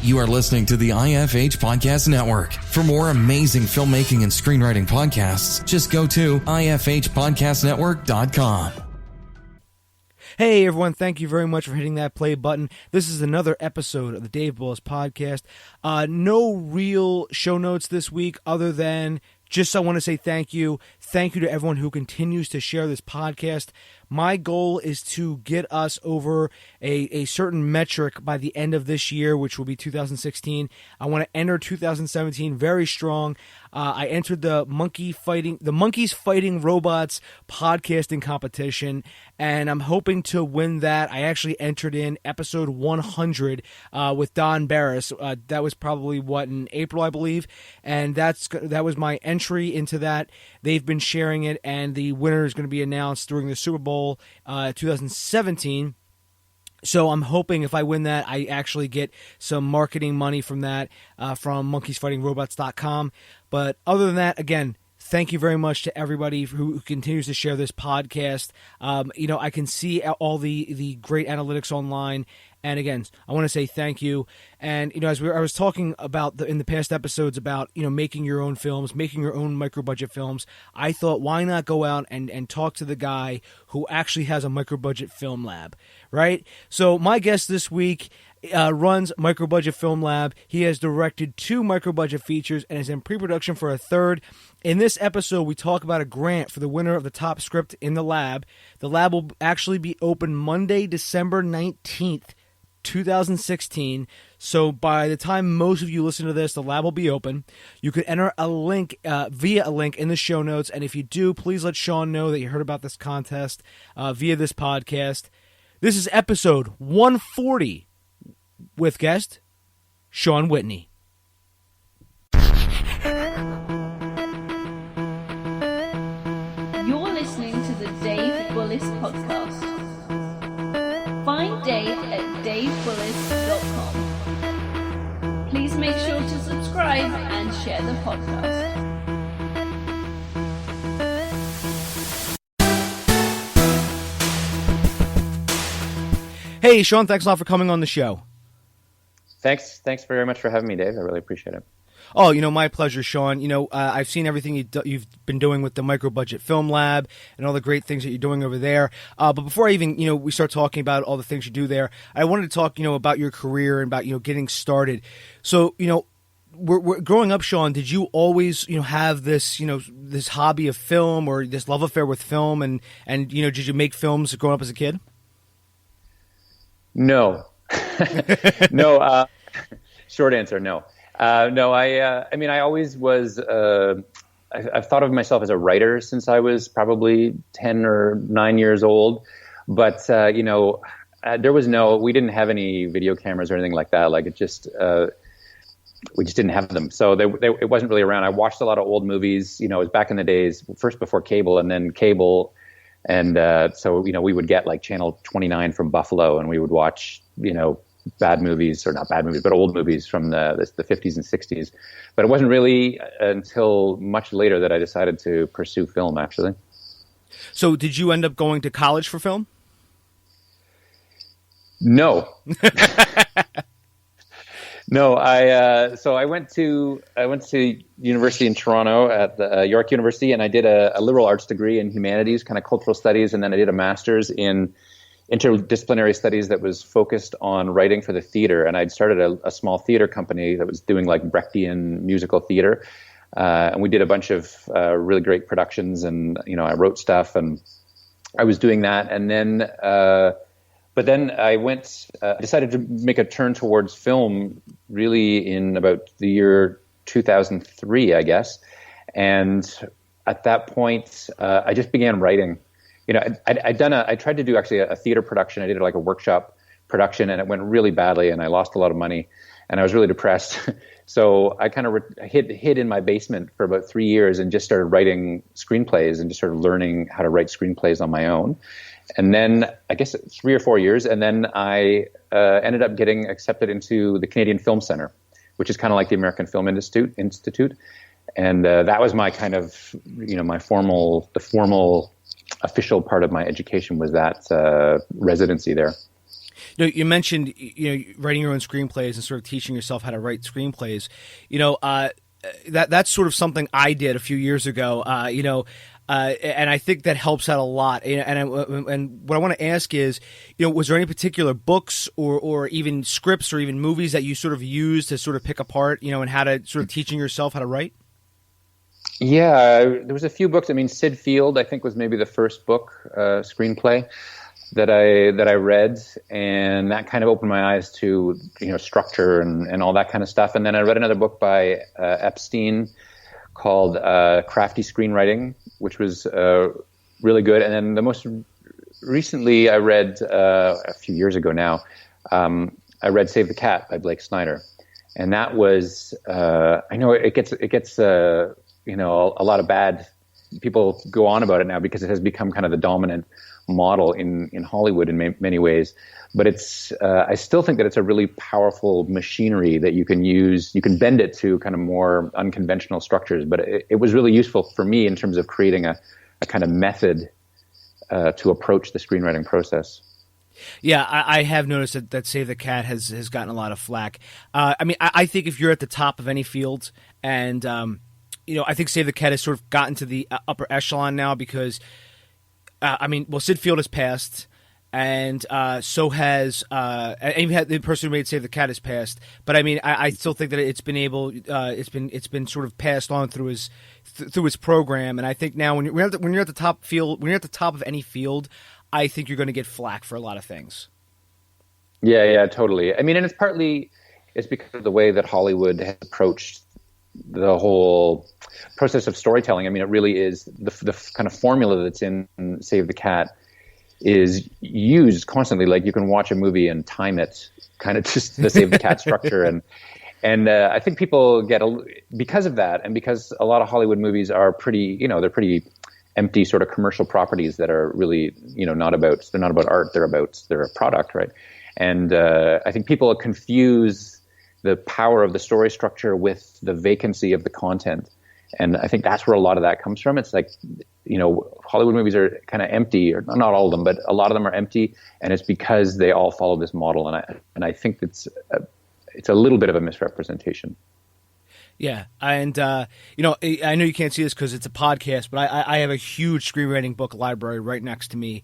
You are listening to the IFH Podcast Network. For more amazing filmmaking and screenwriting podcasts, just go to ifhpodcastnetwork.com. Hey everyone, thank you very much for hitting that play button. This is another episode of the Dave Bullis Podcast. No real show notes this week other than just I want to say thank you. Thank you to everyone who continues to share this podcast. My goal is to get us over a certain metric by the end of this year, which will be 2016. I want to enter 2017 very strong. I entered the Monkeys Fighting Robots podcasting competition, and I'm hoping to win that. I actually entered in episode 100 with Don Barris. That was probably, in April, I believe, and that was my entry into that. They've been sharing it, and the winner is going to be announced during the Super Bowl 2017. So I'm hoping if I win that, I actually get some marketing money from that from monkeysfightingrobots.com. But other than that, again, thank you very much to everybody who continues to share this podcast. I can see all the great analytics online. And again, I want to say thank you. And, as I was talking about in the past episodes about, making your own films, making your own micro-budget films, I thought, why not go out and talk to the guy who actually has a micro-budget film lab, right? So my guest this week runs Microbudget Film Lab. He has directed 2 micro-budget features and is in pre-production for a third. In this episode, we talk about a grant for the winner of the top script in the lab. The lab will actually be open Monday, December 19th, 2016. So by the time most of you listen to this, the lab will be open. You can enter a link via a link in the show notes. And if you do, please let Shawn know that you heard about this contest via this podcast. This is episode 140 with guest Shawn Whitney. You're listening to the Dave Bullis Podcast. Find Dave at davebullis.com. Please make sure to subscribe and share the podcast. Hey, Shawn, thanks a lot for coming on the show. Thanks very much for having me, Dave. I really appreciate it. Oh, my pleasure, Shawn. I've seen everything you've been doing with the Microbudget Film Lab and all the great things that you're doing over there. But before I even, we start talking about all the things you do there, I wanted to talk, about your career and about, getting started. So, we're growing up, Shawn, did you always, have this, this hobby of film or this love affair with film? And did you make films growing up as a kid? No. No. Short answer, no. No, I always was, I've thought of myself as a writer since I was probably 10 or 9 years old. But, we didn't have any video cameras or anything like that. Like we just didn't have them. So it wasn't really around. I watched a lot of old movies, it was back in the days, first before cable and then cable. And so, we would get like Channel 29 from Buffalo and we would watch, bad movies, or not bad movies, but old movies from the 50s and 60s. But it wasn't really until much later that I decided to pursue film, actually. So did you end up going to college for film? No. No, I went to university in Toronto at the York University, and I did a liberal arts degree in humanities, kind of cultural studies, and then I did a master's in interdisciplinary studies that was focused on writing for the theater. And I'd started a small theater company that was doing like Brechtian musical theater. And we did a bunch of really great productions, and, I wrote stuff and I was doing that. And then, but then I decided to make a turn towards film really in about the year 2003, I guess. And at that point, I just began writing. I tried to do actually a theater production. I did like a workshop production, and it went really badly, and I lost a lot of money, and I was really depressed. So I kind of hid in my basement for about 3 years and just started writing screenplays and just started learning how to write screenplays on my own. And then I guess 3 or 4 years, and then I ended up getting accepted into the Canadian Film Centre, which is kind of like the American Film Institute. And that was my kind of, the formal official part of my education was that residency there. You mentioned writing your own screenplays and sort of teaching yourself how to write screenplays. That's sort of something I did a few years ago. And I think that helps out a lot. And what I want to ask is, was there any particular books or even scripts or even movies that you sort of used to sort of pick apart, and how to sort of teaching yourself how to write? Yeah, there was a few books. I mean, Sid Field, I think, was maybe the first book, screenplay that I read, and that kind of opened my eyes to structure and all that kind of stuff. And then I read another book by Epstein called Crafty Screenwriting, which was really good. And then the most recently I read a few years ago now, I read Save the Cat by Blake Snyder, and that was I know it gets a lot of bad people go on about it now because it has become kind of the dominant model in Hollywood in many ways. But it's I still think that it's a really powerful machinery that you can use. You can bend it to kind of more unconventional structures. But it was really useful for me in terms of creating a kind of method to approach the screenwriting process. Yeah, I have noticed that Save the Cat has gotten a lot of flack. I think if you're at the top of any field, and I think Save the Cat has sort of gotten to the upper echelon now because, Sid Field has passed. And so has and the person who made Save the Cat has passed, but I still think that it's been sort of passed on through his program, and I think now when you're at the top of any field, I think you're going to get flack for a lot of things. Yeah, totally. And it's because of the way that Hollywood has approached the whole process of storytelling. It really is the kind of formula that's in Save the Cat is used constantly. Like you can watch a movie and time it kind of just the Save the Cat structure. And I think people get because of that, and because a lot of Hollywood movies are pretty, they're pretty empty sort of commercial properties that are really, they're not about art, they're a product, right? And I think people confuse the power of the story structure with the vacancy of the content. And I think that's where a lot of that comes from. It's like, Hollywood movies are kind of empty, or not all of them, but a lot of them are empty, and it's because they all follow this model. And I think it's a little bit of a misrepresentation. Yeah, and I know you can't see this because it's a podcast, but I have a huge screenwriting book library right next to me,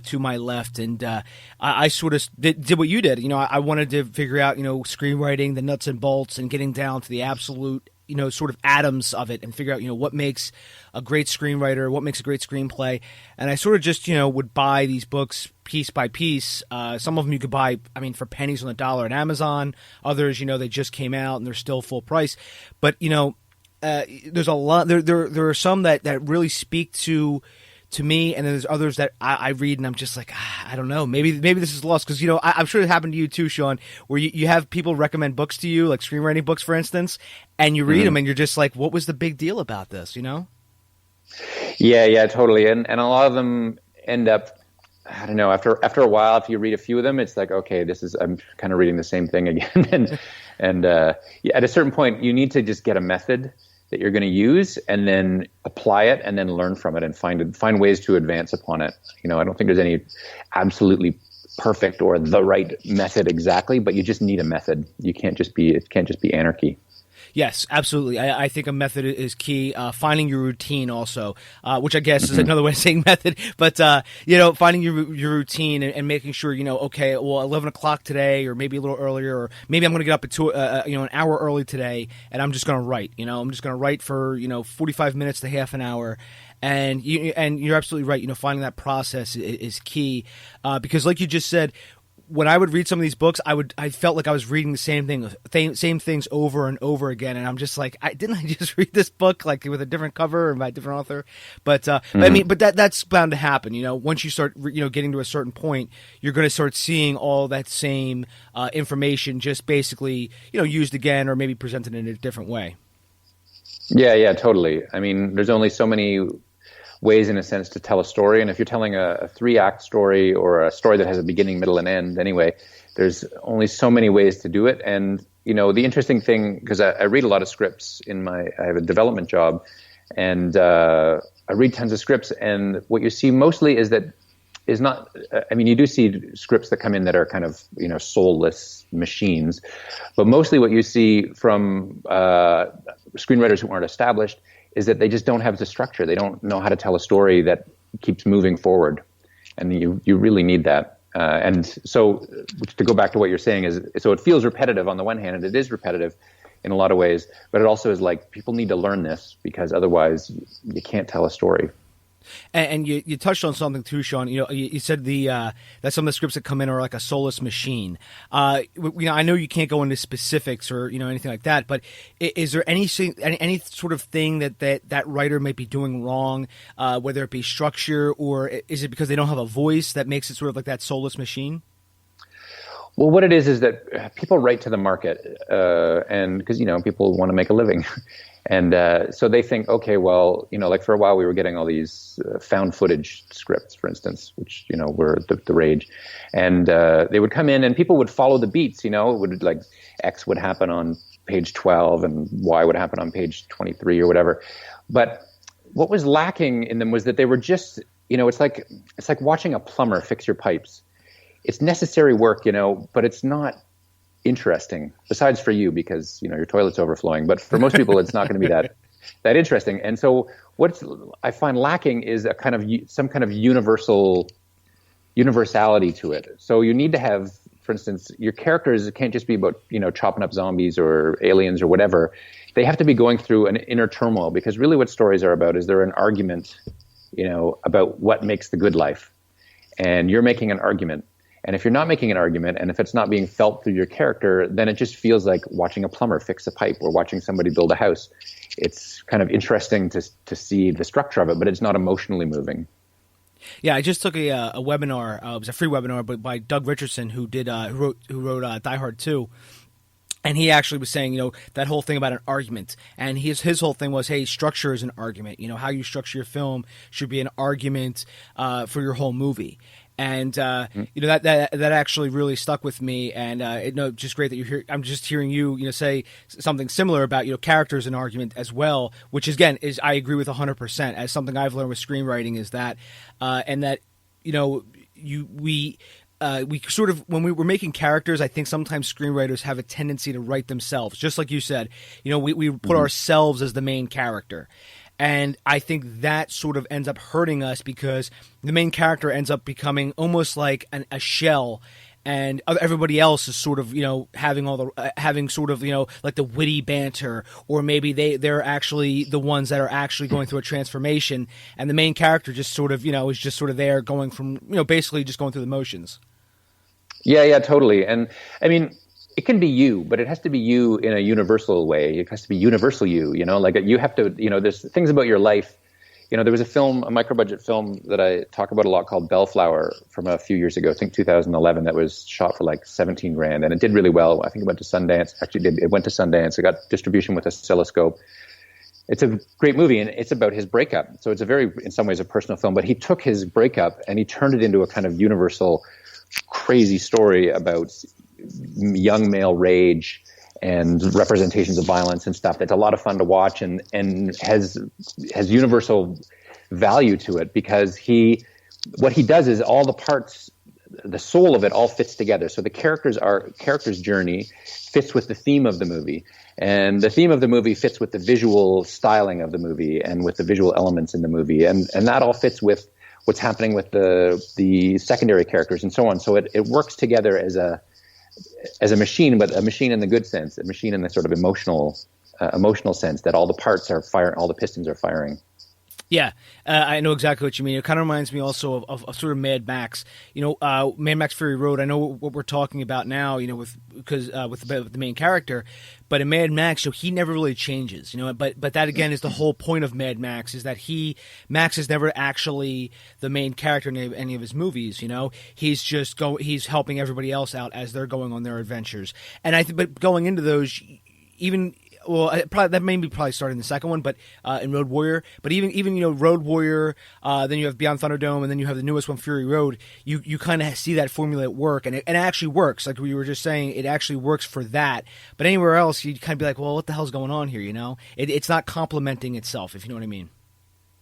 to my left, and I sort of did what you did. I wanted to figure out screenwriting, the nuts and bolts, and getting down to the absolute sort of atoms of it, and figure out what makes a great screenwriter, what makes a great screenplay. And I sort of just would buy these books piece by piece. Some of them you could buy for pennies on the dollar on Amazon. Others they just came out and they're still full price. But there's a lot there are some that really speak to me, and then there's others that I read and I'm just like, I don't know, maybe this is lost, because I'm sure it happened to you too, Shawn, where you have people recommend books to you, like screenwriting books, for instance, and you read them and you're just like, what was the big deal about this? Yeah, totally. And a lot of them end up, I don't know, after a while, if you read a few of them, it's like, okay, I'm kind of reading the same thing again. and at a certain point, you need to just get a method that you're going to use, and then apply it, and then learn from it, and find ways to advance upon it. I don't think there's any absolutely perfect or the right method exactly, but you just need a method. It can't just be anarchy. Yes, absolutely. I think a method is key. Finding your routine also, which I guess is another way of saying method. But, finding your routine and making sure, okay, well, 11 o'clock today, or maybe a little earlier, or maybe I'm going to get up at an hour early today, and I'm just going to write. I'm just going to write for 45 minutes to half an hour. And you're absolutely right. Finding that process is key, because, like you just said, when I would read some of these books, I felt like I was reading the same things over and over again, and I'm just like, didn't I just read this book like with a different cover and by a different author? But that's bound to happen. Once you start getting to a certain point, you're going to start seeing all that same information just basically used again, or maybe presented in a different way. Yeah, totally. There's only so many ways, in a sense, to tell a story. And if you're telling a 3-act story, or a story that has a beginning, middle, and end anyway, there's only so many ways to do it. And, the interesting thing, because I read a lot of scripts I have a development job, and I read tons of scripts. And what you see mostly is that is not. I mean, you do see scripts that come in that are kind of soulless machines, but mostly what you see from screenwriters who aren't established is that they just don't have the structure. They don't know how to tell a story that keeps moving forward, and you really need that. And so, to go back to what you're saying is, so it feels repetitive on the one hand, and it is repetitive in a lot of ways, but it also is like people need to learn this because otherwise you can't tell a story. And you touched on something too, Shawn. You said that some of the scripts that come in are like a soulless machine. I know you can't go into specifics or anything like that, but is there any sort of thing that writer might be doing wrong, whether it be structure, or is it because they don't have a voice that makes it sort of like that soulless machine? Well, what it is that people write to the market, and because people want to make a living. And so they think, okay, well, like for a while we were getting all these found footage scripts, for instance, which, were the rage. And they would come in and people would follow the beats, it would like X would happen on page 12 and Y would happen on page 23 or whatever. But what was lacking in them was that they were just, it's like watching a plumber fix your pipes. It's necessary work, but it's not interesting, besides for you because your toilet's overflowing, but for most people it's not going to be that interesting. And so what I find lacking is some kind of universality to it. So you need to have, for instance, your characters can't just be about chopping up zombies or aliens or whatever. They have to be going through an inner turmoil, because really what stories are about is they're an argument about what makes the good life, and you're making an argument. And if you're not making an argument, and if it's not being felt through your character, then it just feels like watching a plumber fix a pipe or watching somebody build a house. It's kind of interesting to see the structure of it, but it's not emotionally moving. Yeah, I just took a webinar. It was a free webinar, but by Doug Richardson, who wrote Die Hard 2. And he actually was saying, that whole thing about an argument. And his whole thing was, hey, structure is an argument. How you structure your film should be an argument for your whole movie. And that actually really stuck with me, and just great that you're here. I'm just hearing you say something similar about characters and argument as well, which again is I agree with 100%. As something I've learned with screenwriting is that, and that we sort of, when we were making characters, I think sometimes screenwriters have a tendency to write themselves, just like you said. We put ourselves as the main character. And I think that sort of ends up hurting us because the main character ends up becoming almost like a shell, and everybody else is sort of having sort of like the witty banter, or maybe they're actually the ones that are actually going through a transformation, and the main character just sort of is just sort of there going from basically just going through the motions. Yeah, totally. And I mean, it can be you, but it has to be you in a universal way. It has to be universal you, like you have to, there's things about your life. There was a microbudget film that I talk about a lot called Bellflower from a few years ago, I think 2011, that was shot for like 17 grand, and it did really well. I think it went to Sundance. It went to Sundance. It got distribution with Oscilloscope. It's a great movie, and it's about his breakup. So it's in some ways, a personal film, but he took his breakup and he turned it into a kind of universal, crazy story about young male rage and representations of violence and stuff. That's a lot of fun to watch, and has universal value to it, because what he does is all the parts, the soul of it all fits together. So the character's journey fits with the theme of the movie, and the theme of the movie fits with the visual styling of the movie and with the visual elements in the movie, and that all fits with what's happening with the secondary characters and so on. So it works together as a machine, but a machine in the good sense, a machine in the sort of emotional sense, that all the parts are firing, all the pistons are firing. Yeah, I know exactly what you mean. It kind of reminds me also of sort of Mad Max. Mad Max Fury Road. I know what we're talking about now. With the main character, but in Mad Max, he never really changes. But that again is the whole point of Mad Max, is that Max is never actually the main character in any of his movies. He's just he's helping everybody else out as they're going on their adventures. And but going into those, even. Well, that may be probably starting the second one, but in Road Warrior. But even Road Warrior, then you have Beyond Thunderdome, and then you have the newest one, Fury Road. You kind of see that formula at work, and it actually works. Like we were just saying, it actually works for that. But anywhere else, you kind of be like, well, what the hell's going on here? It's not complementing itself, if you know what I mean.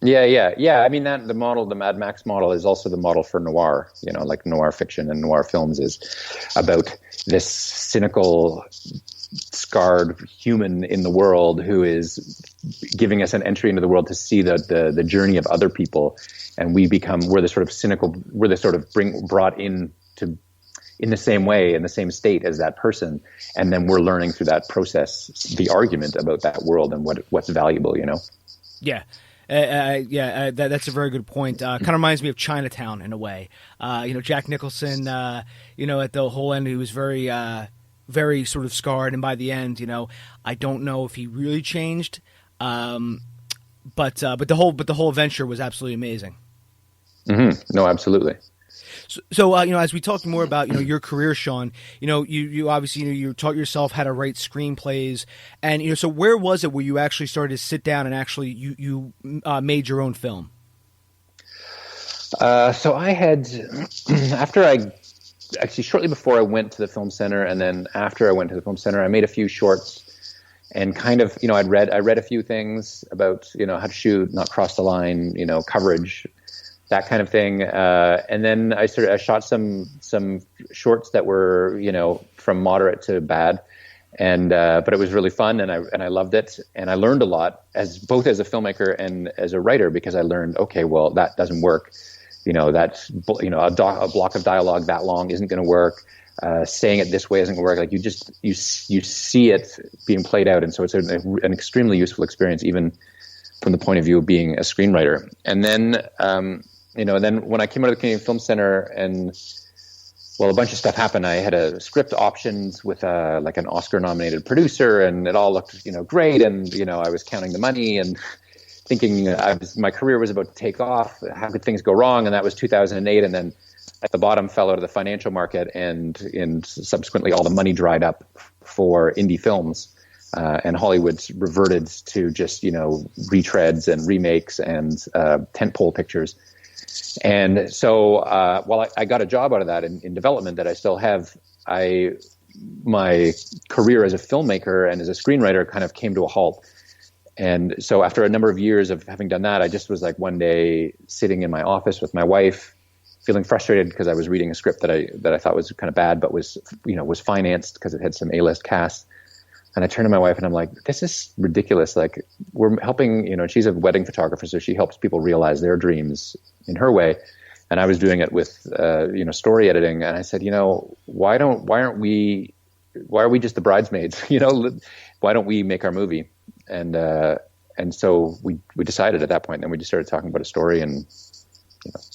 Yeah. I mean, that the Mad Max model is also the model for noir. Like noir fiction and noir films is about this cynical, scarred human in the world who is giving us an entry into the world to see the journey of other people, and we're the sort of cynical, we're the sort of brought in the same way, in the same state as that person, and then we're learning through that process the argument about that world and what's valuable. Yeah. That's a very good point. Kind of reminds me of Chinatown in a way. Jack Nicholson, at the whole end, he was very, very sort of scarred, and by the end, I don't know if he really changed, but the whole adventure was absolutely amazing. Mm-hmm. No, absolutely. So as we talk more about your career, Shawn, you obviously you taught yourself how to write screenplays, and so where was it where you actually started to sit down and actually you made your own film? So I had shortly before I went to the film center, and then after I went to the film center, I made a few shorts, and kind of I read a few things about how to shoot, not cross the line, coverage, that kind of thing, and then I shot some shorts that were from moderate to bad, and but it was really fun, and I loved it, and I learned a lot both as a filmmaker and as a writer, because I learned, okay, well, that doesn't work, that's a block of dialogue that long isn't going to work, saying it this way isn't going to work, like you see it being played out, and so it's an extremely useful experience even from the point of view of being a screenwriter. And then then when I came out of the Canadian Film Center, and a bunch of stuff happened. I had a script optioned with an Oscar-nominated producer, and it all looked great. And I was counting the money and thinking my career was about to take off. How could things go wrong? And that was 2008. And then at the bottom fell out of the financial market, and subsequently all the money dried up for indie films. And Hollywood reverted to just retreads and remakes and tentpole pictures. And so while I got a job out of that in development that I still have, my career as a filmmaker and as a screenwriter kind of came to a halt. And so after a number of years of having done that, I just was like one day sitting in my office with my wife, feeling frustrated because I was reading a script that I thought was kind of bad, but was financed because it had some A-list cast. And I turned to my wife and I'm like, this is ridiculous. Like, we're helping, she's a wedding photographer, so she helps people realize their dreams in her way. And I was doing it with, story editing. And I said, why are we just the bridesmaids? Why don't we make our movie? And so we decided at that point, and then we just started talking about a story, and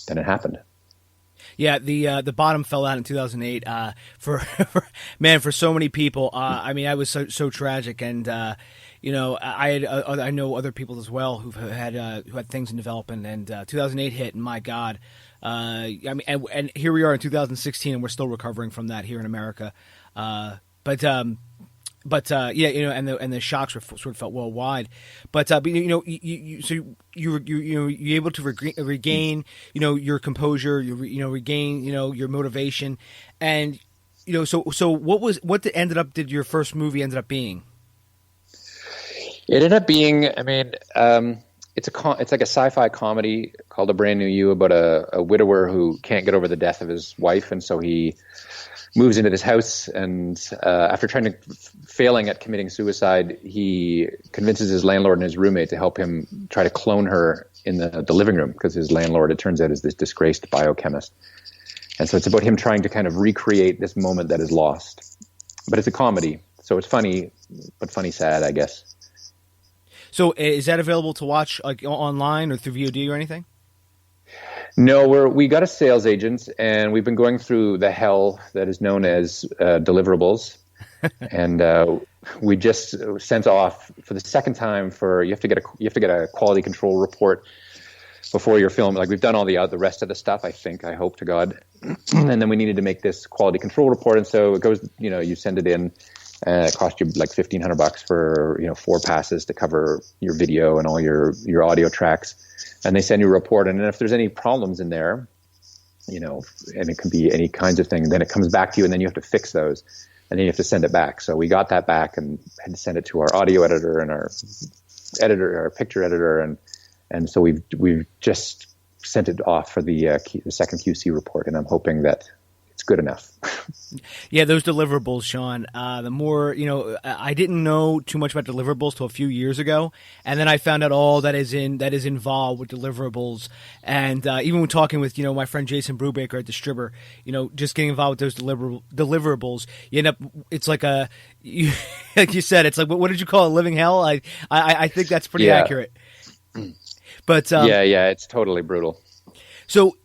then it happened. Yeah, the bottom fell out in 2008 for so many people. I mean, I was so tragic, and I know other people as well who had things in development, and 2008 hit, and my God, I mean, and here we are in 2016, and we're still recovering from that here in America. But yeah, and the shocks were sort of felt worldwide. But you were able to regain your composure, regain your motivation, and so what did your first movie ended up being? It ended up being, I mean, it's like a sci-fi comedy called A Brand New You, about a widower who can't get over the death of his wife, and so he moves into this house, and after failing at committing suicide, he convinces his landlord and his roommate to help him try to clone her in the living room, because his landlord, it turns out, is this disgraced biochemist. And so it's about him trying to kind of recreate this moment that is lost. But it's a comedy, so it's funny, but funny sad, I guess. So is that available to watch like online or through VOD or anything? No, we got a sales agent, and we've been going through the hell that is known as deliverables, and we just sent off for the second time you have to get a quality control report before your film. Like, we've done all the rest of the stuff, I hope to God, and then we needed to make this quality control report, and so it goes. You send it in. It costs you like $1,500 for 4 passes to cover your video and all your audio tracks. And they send you a report, and then if there's any problems in there, and it can be any kinds of things, then it comes back to you, and then you have to fix those, and then you have to send it back. So we got that back and had to send it to our audio editor and our picture editor, and And so we've just sent it off for the second QC report, and I'm hoping that it's good enough. Yeah, those deliverables, Shawn. The more, I didn't know too much about deliverables till a few years ago, and then I found out all that is involved with deliverables. And even when talking with my friend Jason Brubaker at Distributor, just getting involved with those deliverables, you end up. It's like like you said, it's like what did you call it? Living hell. I think that's pretty accurate. But yeah, it's totally brutal. So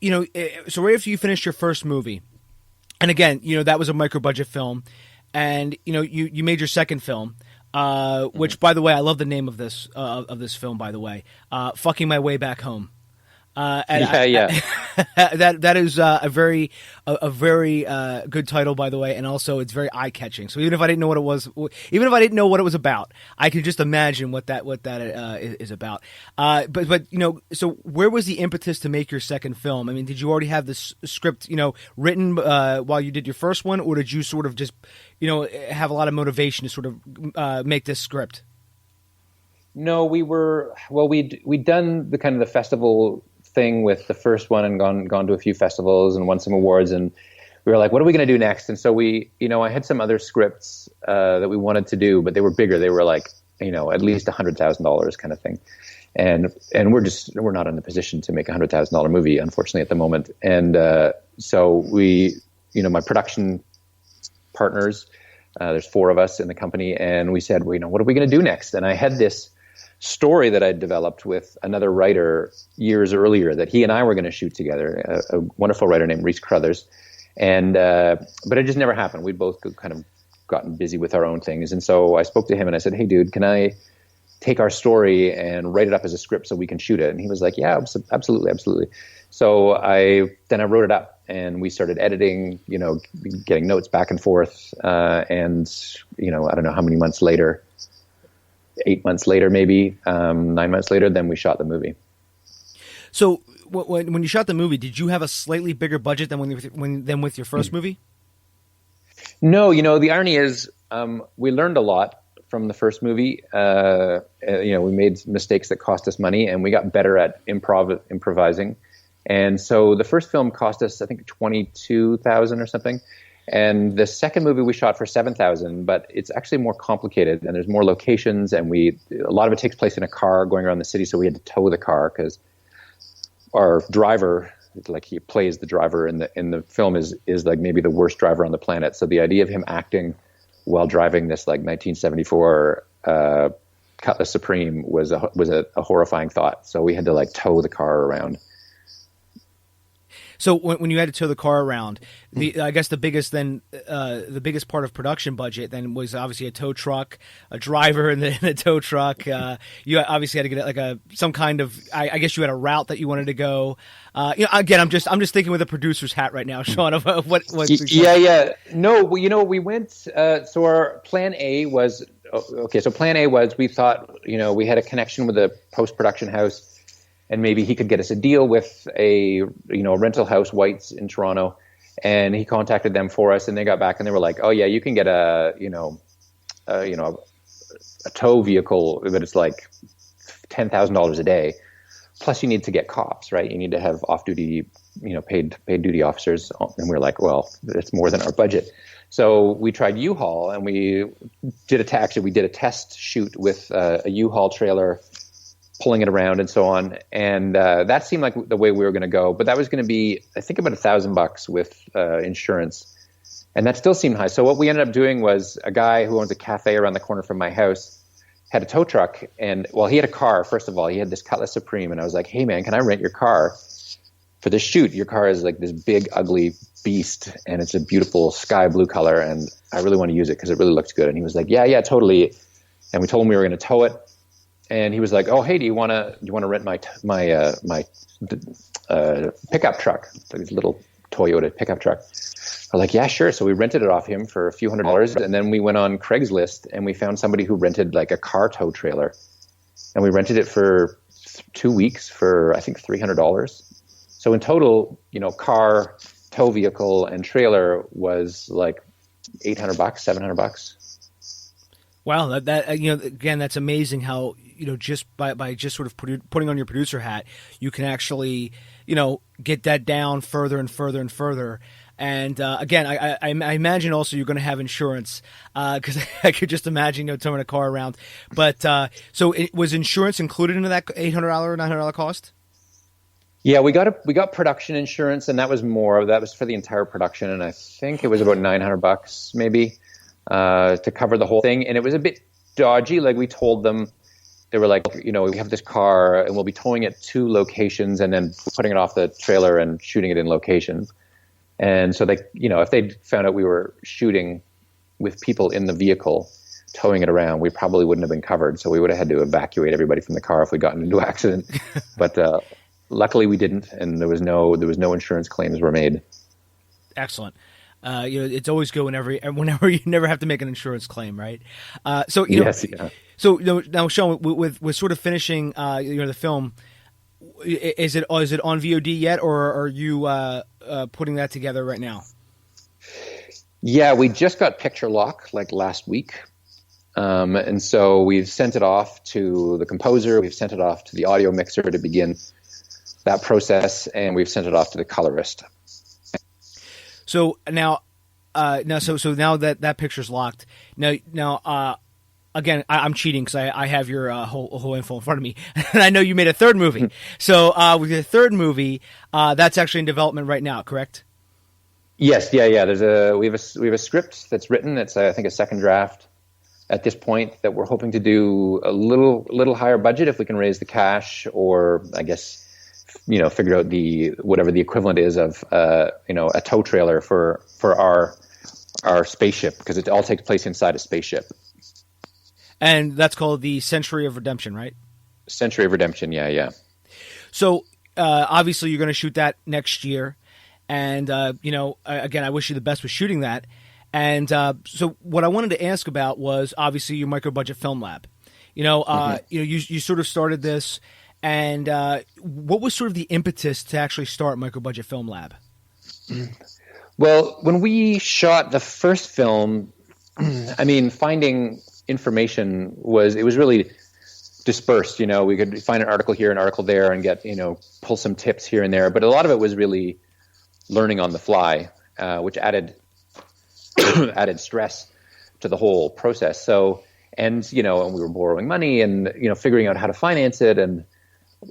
so right after you finished your first movie. And again, that was a micro-budget film, and you made your second film, which, by the way, I love the name of this film. By the way, "Fucking My Way Back Home." That is a very good title, by the way, and also it's very eye catching. So even if I didn't know what it was, even if I didn't know what it was about, I could just imagine what that is about. But so where was the impetus to make your second film? I mean, did you already have this script written while you did your first one, or did you sort of just have a lot of motivation to sort of make this script? No, we'd done the kind of the festival thing with the first one and gone to a few festivals and won some awards, and we were like, what are we going to do next? And so I had some other scripts that we wanted to do, but they were bigger. They were like at least $100,000 kind of thing, and we're not in the position to make $100,000 movie, unfortunately, at the moment. And so we my production partners, there's 4 of us in the company, and we said, what are we going to do next? And I had this story that I'd developed with another writer years earlier that he and I were going to shoot together, a wonderful writer named Reese Crothers. And but it just never happened. We'd both kind of gotten busy with our own things. And so I spoke to him and I said, hey, dude, can I take our story and write it up as a script so we can shoot it? And he was like, yeah, absolutely. So I wrote it up and we started editing, getting notes back and forth. And I don't know how many months later, 8 months later, maybe 9 months later, then we shot the movie. So when you shot the movie, did you have a slightly bigger budget than with your first movie? No, the irony is we learned a lot from the first movie. We made mistakes that cost us money, and we got better at improvising. And so the first film cost us, I think, $22,000 or something. And the second movie we shot for $7,000, but it's actually more complicated, and there's more locations, and a lot of it takes place in a car going around the city, so we had to tow the car because our driver, like he plays the driver in the film, is like maybe the worst driver on the planet. So the idea of him acting while driving this like 1974 Cutlass Supreme was a horrifying thought. So we had to like tow the car around. So when you had to tow the car around, I guess the biggest part of production budget then was obviously a tow truck, a driver in the tow truck. You obviously had to get like some kind of. I guess you had a route that you wanted to go. Again, I'm just thinking with a producer's hat right now, Shawn. Of what? Yeah. No, we went. So our plan A was okay. So plan A was we thought we had a connection with a post-production house. And maybe he could get us a deal with a rental house, White's in Toronto, and he contacted them for us, and they got back and they were like, oh yeah, you can get a tow vehicle, but it's like $10,000 a day. Plus you need to get cops, right? You need to have off-duty, paid duty officers. And we were like, well, it's more than our budget. So we tried U-Haul, and we did a test shoot with a U-Haul trailer, pulling it around and so on. And that seemed like the way we were going to go. But that was going to be, I think, about $1,000 with insurance. And that still seemed high. So what we ended up doing was a guy who owns a cafe around the corner from my house had a tow truck. And, well, he had a car, first of all. He had this Cutlass Supreme. And I was like, hey, man, can I rent your car for this shoot? Your car is like this big, ugly beast. And it's a beautiful sky blue color. And I really want to use it because it really looks good. And he was like, yeah, totally. And we told him we were going to tow it. And he was like, "Oh, hey, do you want to rent my pickup truck, like this little Toyota pickup truck?" We're like, "Yeah, sure." So we rented it off him for a few $100s, and then we went on Craigslist and we found somebody who rented like a car tow trailer, and we rented it for 2 weeks for I think $300. So in total, car, tow vehicle, and trailer was like $800, $700. Wow, that again, that's amazing how, just by just sort of putting on your producer hat, you can actually, get that down further and further and further. And again, I imagine also you're going to have insurance, because I could just imagine, towing a car around. But so was insurance included into that $800, $900 cost? Yeah, we got production insurance, and that was for the entire production, and I think it was about $900 maybe. To cover the whole thing. And it was a bit dodgy. Like, we told them, they were like, we have this car and we'll be towing it to locations and then putting it off the trailer and shooting it in locations. And so they, if they'd found out we were shooting with people in the vehicle, towing it around, we probably wouldn't have been covered. So we would have had to evacuate everybody from the car if we got into an accident. But luckily we didn't, and there was no insurance claims were made. Excellent. It's always good whenever you never have to make an insurance claim, right? So yes, yeah. So now, Shawn, with sort of finishing, the film, is it on VOD yet, or are you putting that together right now? Yeah, we just got picture lock like last week, and so we've sent it off to the composer, we've sent it off to the audio mixer to begin that process, and we've sent it off to the colorist. So now that picture's locked. Now, again, I'm cheating because I have your whole info in front of me, and I know you made a third movie. So with your third movie, that's actually in development right now, correct? Yes, yeah. We have a script that's written. It's I think a second draft at this point that we're hoping to do a little higher budget if we can raise the cash, or I guess, figure out whatever the equivalent is of a tow trailer for our spaceship, because it all takes place inside a spaceship. And that's called the Century of Redemption, right? Century of Redemption, yeah. So obviously you're going to shoot that next year, and again, I wish you the best with shooting that. And so what I wanted to ask about was obviously your Microbudget Film Lab. You sort of started this. And what was sort of the impetus to actually start Microbudget Film Lab? Well, when we shot the first film, finding information was really dispersed. We could find an article here, an article there, and get, pull some tips here and there. But a lot of it was really learning on the fly, which added stress to the whole process. So, and we were borrowing money and, figuring out how to finance it and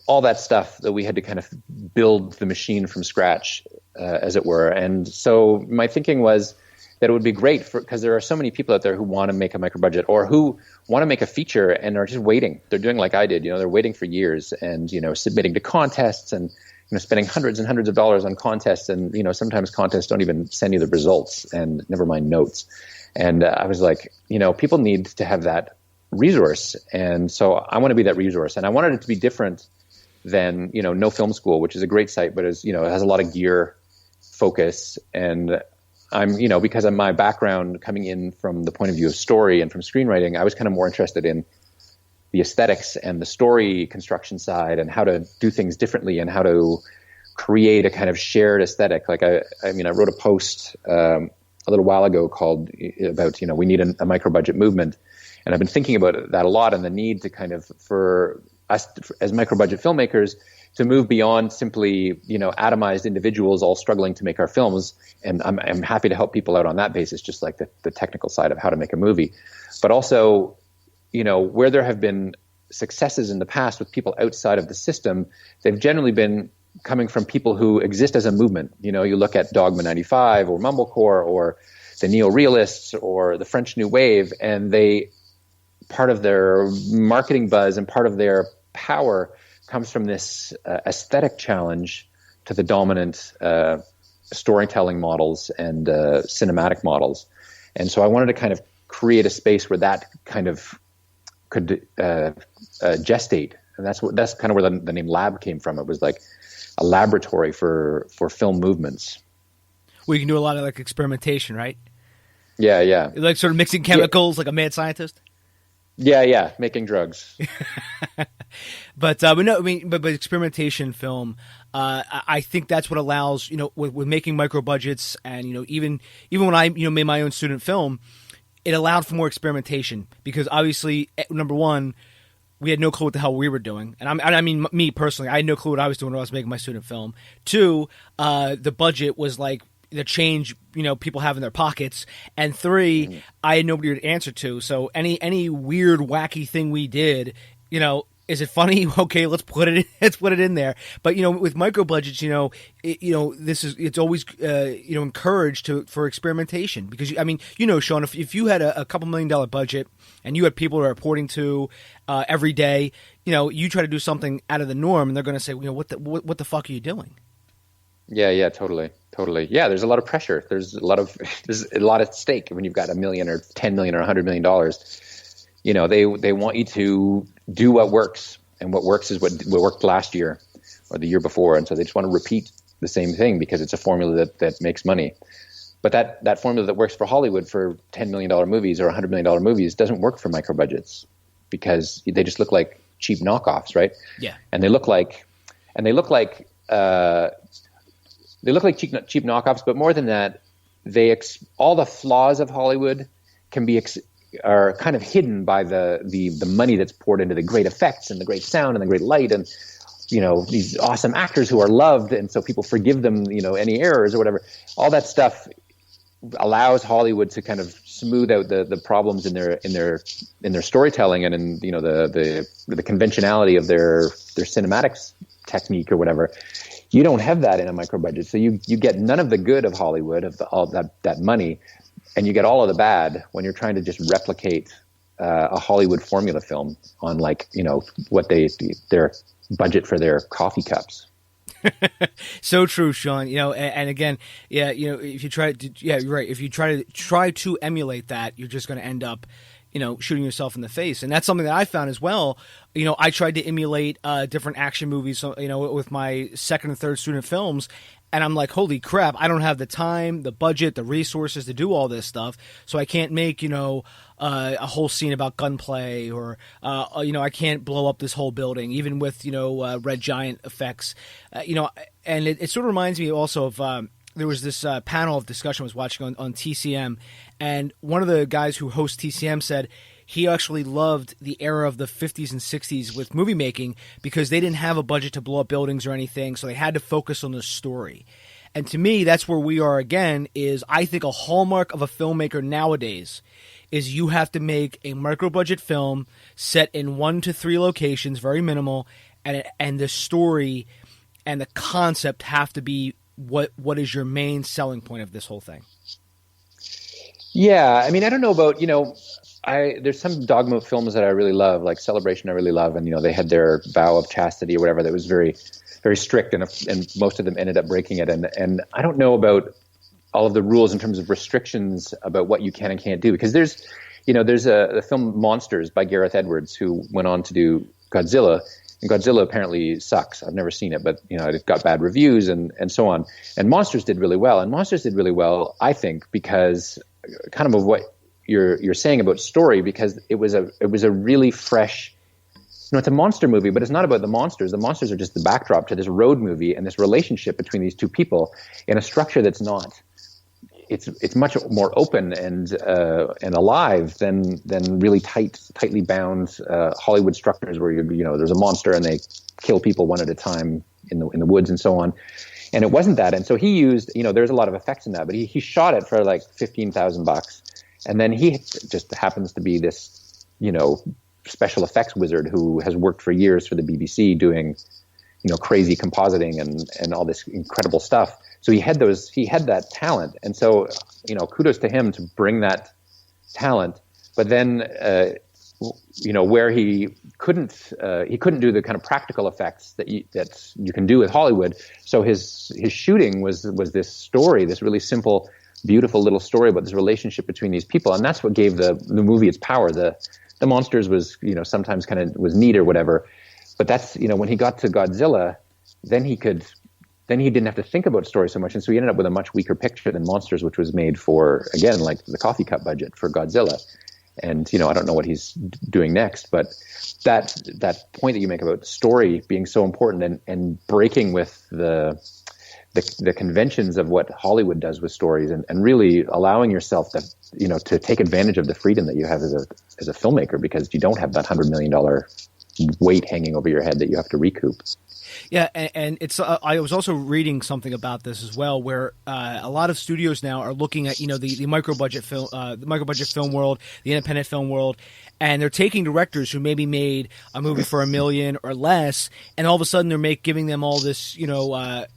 all that stuff that we had to kind of build the machine from scratch, as it were. And so my thinking was that it would be great because there are so many people out there who want to make a microbudget or who want to make a feature and are just waiting. They're doing like I did, they're waiting for years and, submitting to contests and, spending hundreds and hundreds of dollars on contests. And, sometimes contests don't even send you the results, and never mind notes. And I was like, people need to have that resource. And so I want to be that resource. And I wanted it to be different than, No Film School, which is a great site, but is, it has a lot of gear focus. And I'm, because of my background coming in from the point of view of story and from screenwriting, I was kind of more interested in the aesthetics and the story construction side and how to do things differently and how to create a kind of shared aesthetic. Like I wrote a post a little while ago about, we need a micro-budget movement. And I've been thinking about that a lot, and the need to kind of, for us as micro-budget filmmakers, to move beyond simply, atomized individuals all struggling to make our films. And I'm happy to help people out on that basis, just like the technical side of how to make a movie. But also, where there have been successes in the past with people outside of the system, they've generally been coming from people who exist as a movement. You look at Dogma 95 or Mumblecore or the neo-realists or the French New Wave, and part of their marketing buzz and part of their power comes from this aesthetic challenge to the dominant storytelling models and cinematic models. And so I wanted to kind of create a space where that kind of could gestate. And that's kind of where the name Lab came from. It was like a laboratory for film movements. Well, you can do a lot of like experimentation, right? Yeah. Like sort of mixing chemicals, like a mad scientist. Yeah, making drugs. But experimentation film, I think that's what allows, with making micro budgets, and even when I made my own student film, it allowed for more experimentation because obviously, number one, we had no clue what the hell we were doing. And I mean, me personally, I had no clue what I was doing when I was making my student film. Two, the budget was like the change, people have in their pockets. And three, I had nobody to answer to. So any weird, wacky thing we did, is it funny? Okay, let's put it in there. But with micro budgets, it's always encouraged for experimentation because Shawn, if you had a couple $1 million budget and you had people to reporting to every day, you try to do something out of the norm, and they're going to say, what the fuck are you doing? Yeah, totally. Yeah, there's a lot of pressure. There's a lot at stake when you've got $1 million or $10 million or $100 million. They want you to do what works, and what works is what worked last year or the year before, and so they just want to repeat the same thing because it's a formula that makes money. But that formula that works for Hollywood for $10 million movies or $100 million movies doesn't work for micro budgets because they just look like cheap knockoffs, right? Yeah, and they look like cheap knockoffs. But more than that, all the flaws of Hollywood are kind of hidden by the money that's poured into the great effects and the great sound and the great light and these awesome actors who are loved, and so people forgive them any errors or whatever. All that stuff allows Hollywood to kind of smooth out the problems in their storytelling and in the conventionality of their cinematics technique or whatever. You don't have that in a micro budget, so you get none of the good of Hollywood, of all that money, and you get all of the bad when you're trying to just replicate a Hollywood formula film on what their budget for their coffee cups. So true, Shawn. And again, if you try to, you're right. If you try to emulate that, you're just going to end up, shooting yourself in the face. And that's something that I found as well. I tried to emulate different action movies, with my second and third student films. And I'm like, holy crap, I don't have the time, the budget, the resources to do all this stuff. So I can't make, a whole scene about gunplay or, I can't blow up this whole building, even with, Red Giant effects. And it sort of reminds me also of there was this panel of discussion I was watching on TCM. And one of the guys who hosts TCM said he actually loved the era of the 50s and 60s with movie making because they didn't have a budget to blow up buildings or anything, so they had to focus on the story. And to me, that's where we are again, is I think a hallmark of a filmmaker nowadays is you have to make a micro-budget film set in 1 to 3 locations, very minimal, and the story and the concept have to be what is your main selling point of this whole thing. Yeah, I don't know about, there's some dogma films that I really love, like Celebration I really love, and they had their vow of chastity or whatever that was very, very strict, and most of them ended up breaking it. And I don't know about all of the rules in terms of restrictions about what you can and can't do, because there's a film Monsters by Gareth Edwards, who went on to do Godzilla, and Godzilla apparently sucks. I've never seen it, but it got bad reviews and so on. And Monsters did really well, I think, because kind of what you're saying about story, because it was a really fresh, it's a monster movie, but it's not about the monsters. The monsters are just the backdrop to this road movie and this relationship between these two people in a structure that's not. It's much more open and alive than really tightly bound Hollywood structures where there's a monster and they kill people one at a time in the woods and so on. And it wasn't that. And so he used, there's a lot of effects in that, but he shot it for like $15,000. And then he just happens to be this, special effects wizard who has worked for years for the BBC doing, crazy compositing and all this incredible stuff. So he had that talent. And so, kudos to him to bring that talent. But then, where he couldn't do the kind of practical effects that you can do with Hollywood. So his shooting was this story, this really simple, beautiful little story about this relationship between these people, and that's what gave the movie its power. The monsters was sometimes kind of was neat or whatever, but that's when he got to Godzilla, then he didn't have to think about story so much, and so he ended up with a much weaker picture than Monsters, which was made for, again, like the coffee cup budget for Godzilla. And I don't know what he's doing next, but that point that you make about story being so important and breaking with the the conventions of what Hollywood does with stories, and really allowing yourself to take advantage of the freedom that you have as a filmmaker, because you don't have that $100 million weight hanging over your head that you have to recoup. Yeah, and it's. I was also reading something about this as well, where a lot of studios now are looking at the micro-budget film world, the independent film world, and they're taking directors who maybe made a movie for $1 million or less, and all of a sudden they're giving them all this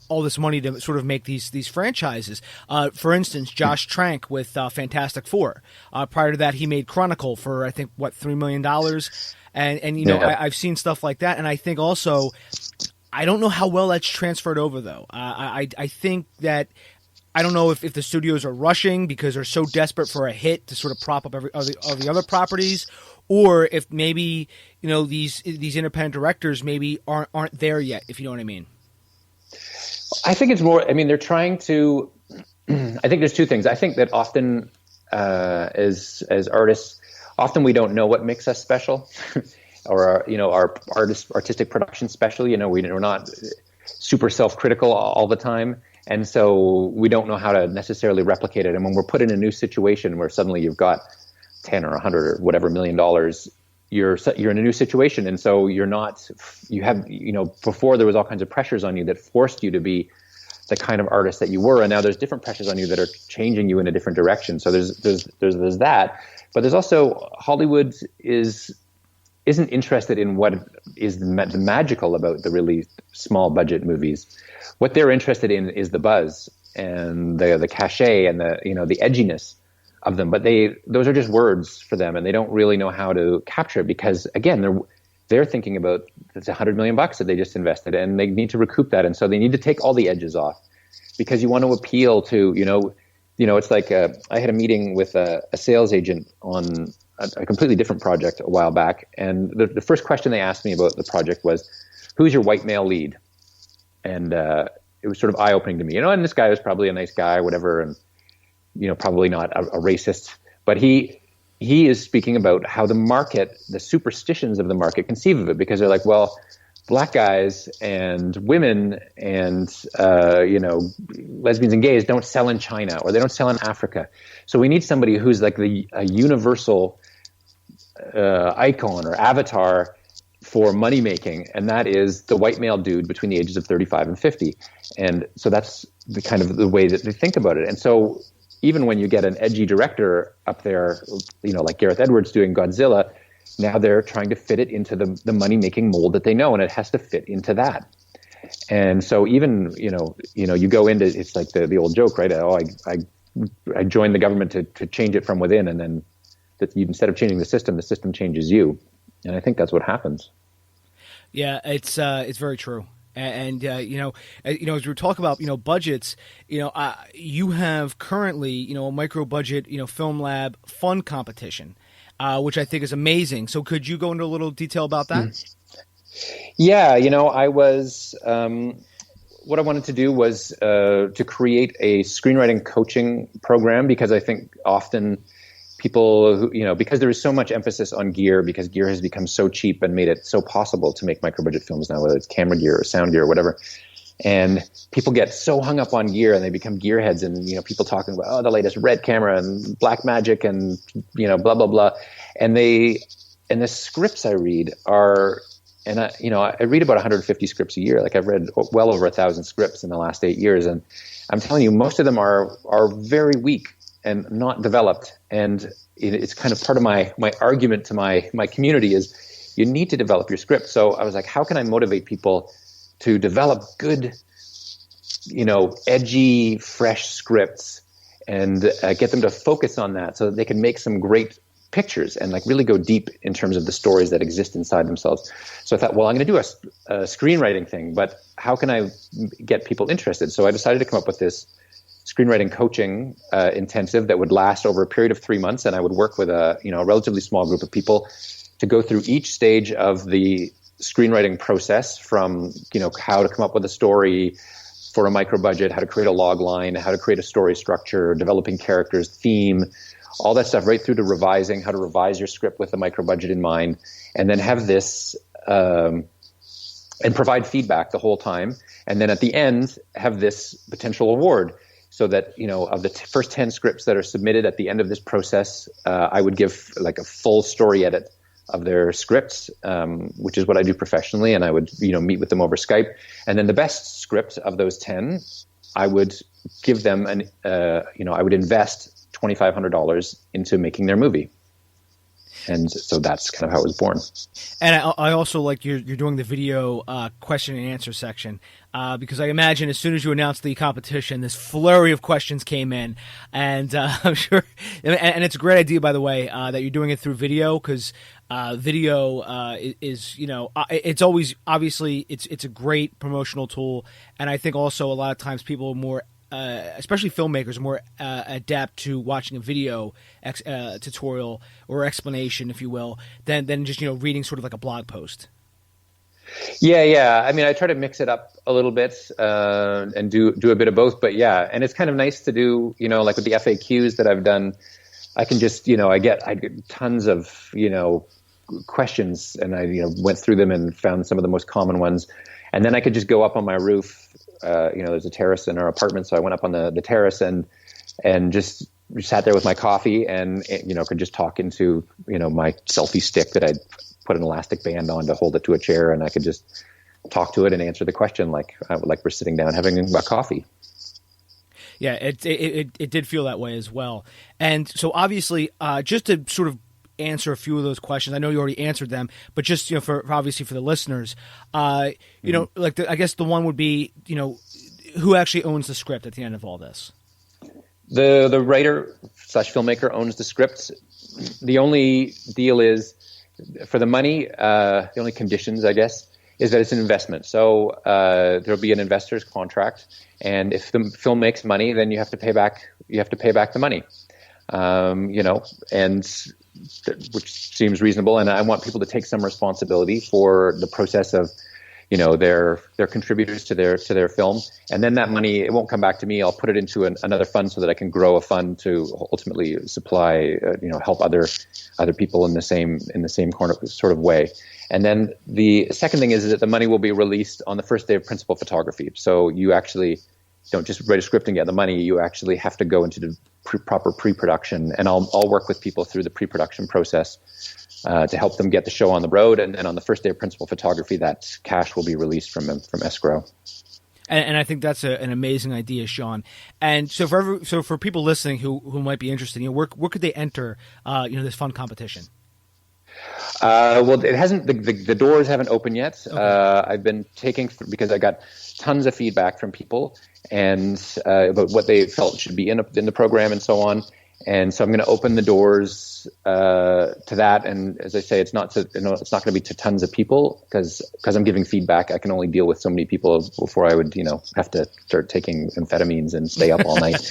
all this money to sort of make these franchises. For instance, Josh Trank with Fantastic Four. Prior to that, he made Chronicle for I think $3 million, and I've seen stuff like that, and I think also. I don't know how well that's transferred over, though. I think that I don't know if the studios are rushing because they're so desperate for a hit to sort of prop up all the other properties, or if maybe these independent directors maybe aren't there yet. If you know what I mean. I think it's more. I mean, they're trying to. I think there's two things. I think that often, as artists, often we don't know what makes us special. Or our artistic production special. We're not super self-critical all the time, and so we don't know how to necessarily replicate it. And when we're put in a new situation where suddenly you've got 10 or 100 or whatever $1 million, you're in a new situation, and so you're not. You have before there was all kinds of pressures on you that forced you to be the kind of artist that you were, and now there's different pressures on you that are changing you in a different direction. So there's that, but there's also Hollywood isn't interested in what is the magical about the really small budget movies. What they're interested in is the buzz and the cachet and the edginess of them. But those are just words for them, and they don't really know how to capture it because, again, they're thinking about the $100 million that they just invested, and they need to recoup that, and so they need to take all the edges off because you want to appeal to it's like I had a meeting with a sales agent on a completely different project a while back. And the first question they asked me about the project was, who's your white male lead? And it was sort of eye-opening to me. And this guy was probably a nice guy, whatever, and probably not a racist. But he is speaking about how the market, the superstitions of the market conceive of it, because they're like, well, black guys and women and lesbians and gays don't sell in China, or they don't sell in Africa. So we need somebody who's like a universal icon or avatar for money making, and that is the white male dude between the ages of 35 and 50. And so that's the kind of the way that they think about it. And so even when you get an edgy director up there, like Gareth Edwards doing Godzilla, now they're trying to fit it into the money making mold that they know, and it has to fit into that. And so even you go into, it's like the old joke, right? I joined the government to change it from within, and then instead of changing the system changes you. And I think that's what happens. Yeah, it's very true. And as we talk about budgets, you have currently a micro budget Film Lab fund competition, which I think is amazing. So could you go into a little detail about that? Yeah, I was what I wanted to do was to create a screenwriting coaching program, because I think often people who, because there is so much emphasis on gear, because gear has become so cheap and made it so possible to make micro-budget films now, whether it's camera gear or sound gear or whatever. And people get so hung up on gear, and they become gearheads, and people talking about the latest red camera and black magic and blah blah blah. And the scripts I read are, and I read about 150 scripts a year. Like I've read well over 1,000 scripts in the last 8 years, and I'm telling you, most of them are very weak and not developed. And it's kind of part of my argument to my community is you need to develop your script. So I was like, how can I motivate people to develop good, edgy, fresh scripts, and get them to focus on that so that they can make some great pictures and like really go deep in terms of the stories that exist inside themselves. So I thought, well, I'm going to do a screenwriting thing, but how can I get people interested? So I decided to come up with this screenwriting coaching intensive that would last over a period of 3 months, and I would work with a relatively small group of people to go through each stage of the screenwriting process, from how to come up with a story for a micro budget, how to create a log line, how to create a story structure, developing characters, theme, all that stuff, right through to revising, how to revise your script with a micro budget in mind, and then have this and provide feedback the whole time. And then at the end, have this potential award, so that, of the first 10 scripts that are submitted at the end of this process, I would give like a full story edit of their scripts, which is what I do professionally. And I would, meet with them over Skype. And then the best script of those 10, I would give them I would invest $2,500 into making their movie. And so that's kind of how it was born. And I also like you're doing the video question and answer section, because I imagine as soon as you announced the competition, this flurry of questions came in, and I'm sure, and it's a great idea, by the way, that you're doing it through video, because video is it's always, obviously it's a great promotional tool, and I think also a lot of times people are more especially filmmakers, are more adept to watching a video tutorial or explanation, if you will, than just reading sort of like a blog post. Yeah. I mean, I try to mix it up a little bit and do a bit of both. But yeah, and it's kind of nice to do, like with the FAQs that I've done, I can just, I get tons of, questions, and I, went through them and found some of the most common ones. And then I could just go up on my roof. There's a terrace in our apartment, so I went up on the terrace and just sat there with my coffee and could just talk into my selfie stick that I'd put an elastic band on to hold it to a chair, and I could just talk to it and answer the question like we're sitting down having a coffee. Yeah, it did feel that way as well. And so obviously, just to sort of answer a few of those questions, I know you already answered them, but just for obviously for the listeners, I guess the one would be who actually owns the script at the end of all this. The writer / filmmaker owns the script. The only deal is for the money. The only conditions, I guess, is that it's an investment. So there'll be an investor's contract, and if the film makes money, then you have to pay back. You have to pay back the money. And which seems reasonable. And I want people to take some responsibility for the process of, their contributors to their film. And then that money, it won't come back to me. I'll put it into another fund so that I can grow a fund to ultimately supply, help other people in the same sort of way. And then the second thing is that the money will be released on the first day of principal photography. So you actually don't just write a script and get the money. You actually have to go into the proper pre-production, and I'll work with people through the pre-production process to help them get the show on the road. And then on the first day of principal photography, that cash will be released from escrow. And I think that's an amazing idea, Shawn. And so for people listening who might be interested, where could they enter this fun competition? Well, it hasn't. The doors haven't opened yet. Okay. I've been because I got tons of feedback from people and about what they felt should be in the program and so on. And so I'm going to open the doors to that. And as I say, it's not going to be to tons of people because I'm giving feedback. I can only deal with so many people before I would have to start taking amphetamines and stay up all night.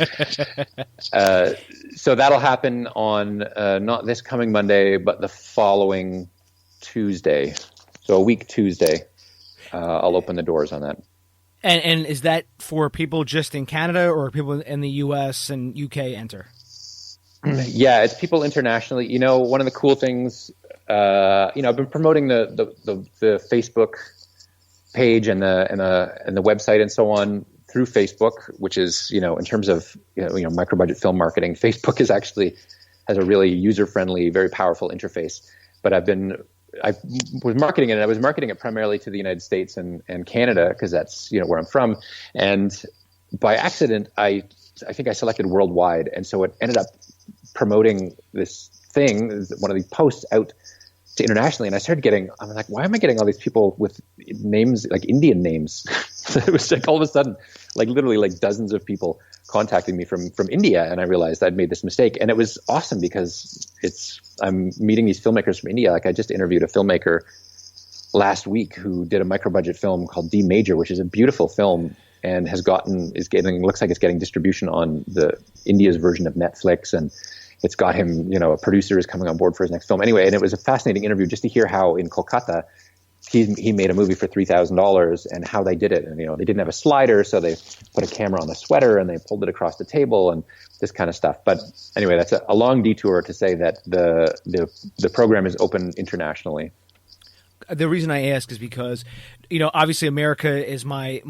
So that'll happen on not this coming Monday, but the following Tuesday. So a week Tuesday, I'll open the doors on that. And is that for people just in Canada or people in the US and UK enter? Yeah, it's people internationally. One of the cool things, I've been promoting the Facebook page and the website and so on through Facebook, which is, in terms of, micro-budget film marketing, Facebook has a really user-friendly, very powerful interface. But I was marketing it, and I was marketing it primarily to the United States and Canada, because that's, where I'm from. And by accident, I think I selected worldwide. And so it ended up promoting this thing, one of these posts out to internationally. And I started I'm like, why am I getting all these people with names, like Indian names? So it was like all of a sudden, like literally like dozens of people contacting me from India. And I realized I'd made this mistake. And it was awesome because I'm meeting these filmmakers from India. Like I just interviewed a filmmaker last week who did a micro-budget film called D Major, which is a beautiful film and looks like it's getting distribution on the India's version of Netflix. And it's got him, a producer is coming on board for his next film. Anyway, and it was a fascinating interview just to hear how in Kolkata he made a movie for $3,000 and how they did it. And, they didn't have a slider, so they put a camera on the sweater and they pulled it across the table and this kind of stuff. But anyway, that's a long detour to say that the program is open internationally. the reason I ask is because, obviously America is my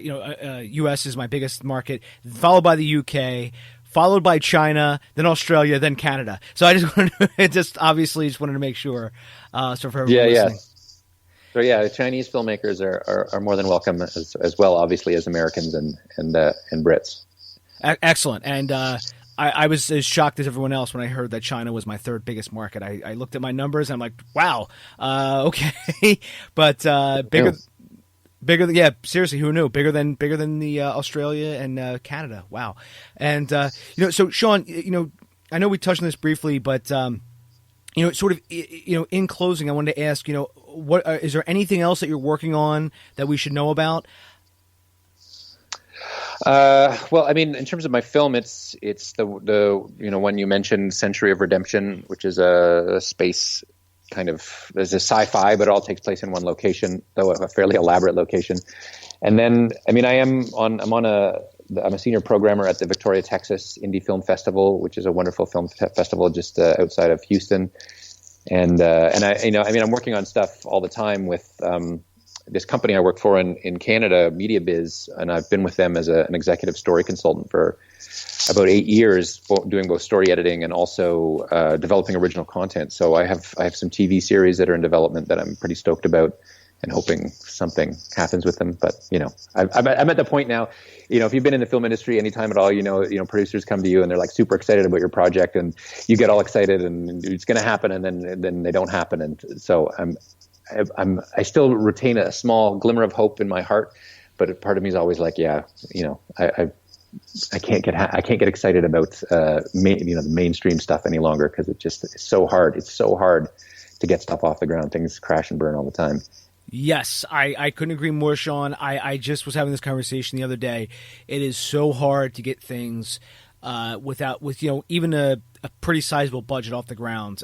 U.S. is my biggest market, followed by the U.K., followed by China, then Australia, then Canada. So I just wanted to make sure. So for everyone listening. So the Chinese filmmakers are more than welcome as well, obviously, as Americans and Brits. Excellent. And I was as shocked as everyone else when I heard that China was my third biggest market. I looked at my numbers and I'm like, wow, okay, but bigger. Bigger than, yeah, seriously, who knew? Bigger than the Australia and Canada. Wow. And so Shawn, I know we touched on this briefly, but sort of, in closing, I wanted to ask, what is there anything else that you're working on that we should know about? Well, I mean, in terms of my film, it's the one you mentioned, Century of Redemption, which is a space kind of, there's a sci-fi, but it all takes place in one location, though a fairly elaborate location. And then, I mean, I'm a senior programmer at the Victoria, Texas Indie Film Festival, which is a wonderful film festival just outside of Houston. And I'm working on stuff all the time with this company I work for in Canada, MediaBiz, and I've been with them as an executive story consultant for about 8 years, doing both story editing and also developing original content. So I have some TV series that are in development that I'm pretty stoked about and hoping something happens with them. But I'm at the point now. If you've been in the film industry anytime at all, producers come to you and they're like super excited about your project, and you get all excited and it's going to happen, and then they don't happen. And so I still retain a small glimmer of hope in my heart, but part of me is always like, I can't get excited about the mainstream stuff any longer, because it's so hard. It's so hard to get stuff off the ground. Things crash and burn all the time. Yes, I couldn't agree more, Shawn. I just was having this conversation the other day. It is so hard to get things with even a pretty sizable budget off the ground.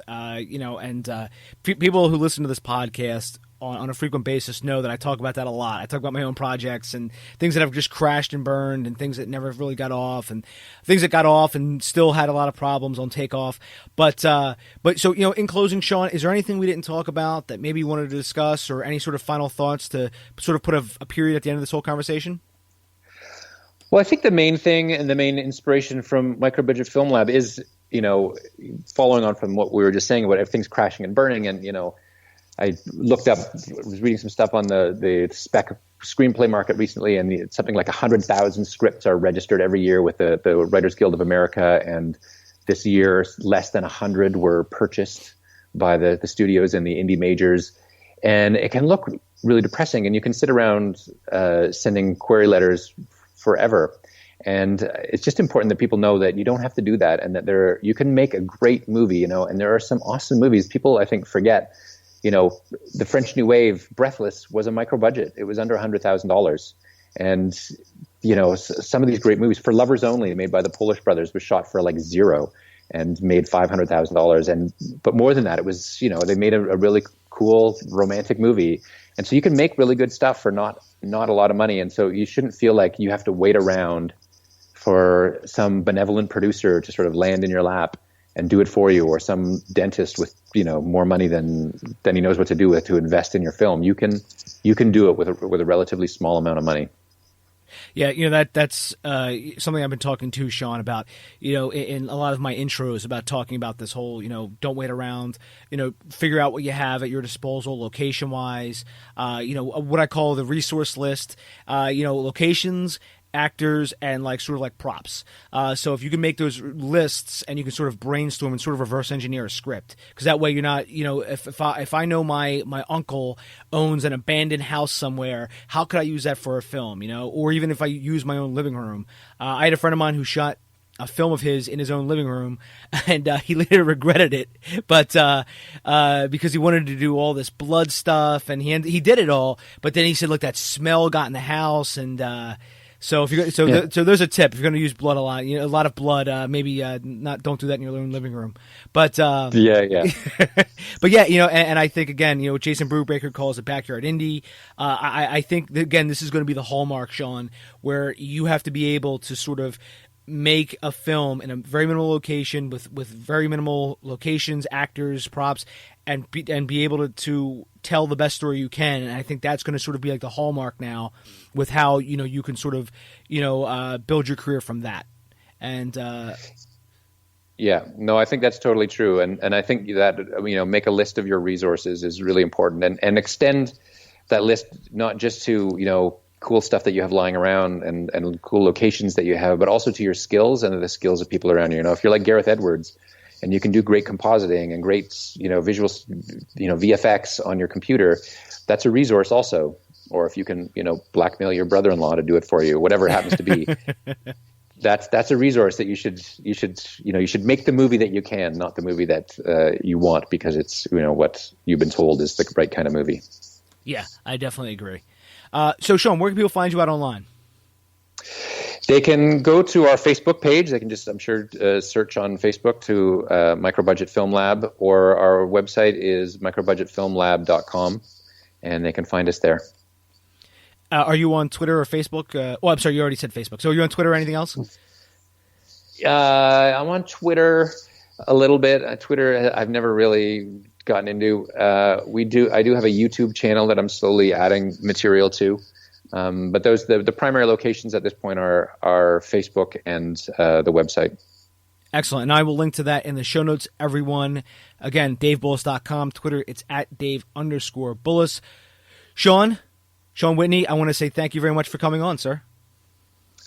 People who listen to this podcast on a frequent basis know that I talk about that a lot. I talk about my own projects and things that have just crashed and burned, and things that never really got off, and things that got off and still had a lot of problems on takeoff. But so, in closing, Shawn, is there anything we didn't talk about that maybe you wanted to discuss, or any sort of final thoughts to sort of put a period at the end of this whole conversation? Well, I think the main thing and the main inspiration from Microbudget Film Lab is, following on from what we were just saying about everything's crashing and burning. And, I was reading some stuff on the spec screenplay market recently, and something like 100,000 scripts are registered every year with the Writers Guild of America. And this year, less than 100 were purchased by the studios and the indie majors. And it can look really depressing, and you can sit around sending query letters forever. And it's just important that people know that you don't have to do that, and that you can make a great movie, and there are some awesome movies. People, I think, forget, the French New Wave, Breathless, was a micro budget. It was under $100,000. And, some of these great movies, For Lovers Only, made by the Polish brothers, was shot for like $0 and made $500,000. But more than that, it was, they made a really cool romantic movie. And so you can make really good stuff for not a lot of money. And so you shouldn't feel like you have to wait around for some benevolent producer to sort of land in your lap and do it for you, or some dentist with more money than he knows what to do with to invest in your film. You can do it with a relatively small amount of money. Yeah, that's something I've been talking to Shawn about, in a lot of my intros, about talking about this whole, don't wait around, figure out what you have at your disposal location-wise, what I call the resource list, locations, actors, and sort of props. So if you can make those lists and you can sort of brainstorm and sort of reverse engineer a script, because that way you're not, if I know my uncle owns an abandoned house somewhere, how could I use that for a film? Or even if I use my own living room. I had a friend of mine who shot a film of his in his own living room, and he later regretted it, but because he wanted to do all this blood stuff, and he did it all, but then he said, look, that smell got in the house, and so there's a tip. If you're going to use blood a lot of blood, maybe don't do that in your own living room. But but yeah, and I think, again, what Jason Brubaker calls a backyard indie. I think that, again, this is going to be the hallmark, Shawn, where you have to be able to sort of make a film in a very minimal location with very minimal locations, actors, props, and be able to tell the best story you can. And I think that's going to sort of be like the hallmark now with how, you can sort of, build your career from that. And, yeah, no, I think that's totally true. And I think that, make a list of your resources is really important, and extend that list not just to, cool stuff that you have lying around and cool locations that you have, but also to your skills and the skills of people around you. If you're like Gareth Edwards and you can do great compositing and great, visual, VFX on your computer, that's a resource also. Or if you can, blackmail your brother-in-law to do it for you, whatever it happens to be. That's a resource that you should make the movie that you can, not the movie that you want, because it's what you've been told is the right kind of movie. Yeah, I definitely agree. So Shawn, where can people find you out online? They can go to our Facebook page. They can just, I'm sure, search on Facebook to Microbudget Film Lab, or our website is microbudgetfilmlab.com, and they can find us there. Are you on Twitter or Facebook? I'm sorry, you already said Facebook. So are you on Twitter or anything else? I'm on Twitter a little bit. Twitter, I've never really gotten into. I do have a YouTube channel that I'm slowly adding material to. But the primary locations at this point are Facebook and the website. Excellent. And I will link to that in the show notes, everyone. Again, DaveBullis.com. Twitter, it's at Dave_Bullis. Shawn Whitney, I want to say thank you very much for coming on, sir.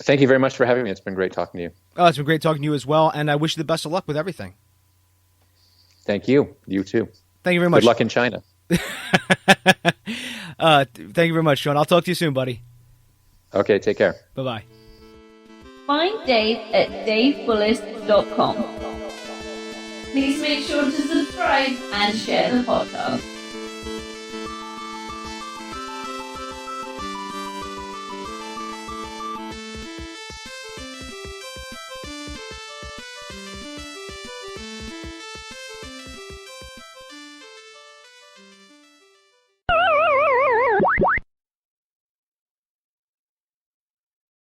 Thank you very much for having me. It's been great talking to you. Oh, it's been great talking to you as well, and I wish you the best of luck with everything. Thank you. You too. Thank you very much. Good luck in China. Thank you very much, Shawn. I'll talk to you soon, buddy. Okay, take care. Bye-bye. Find Dave at davebullis.com. Please make sure to subscribe and share the podcast.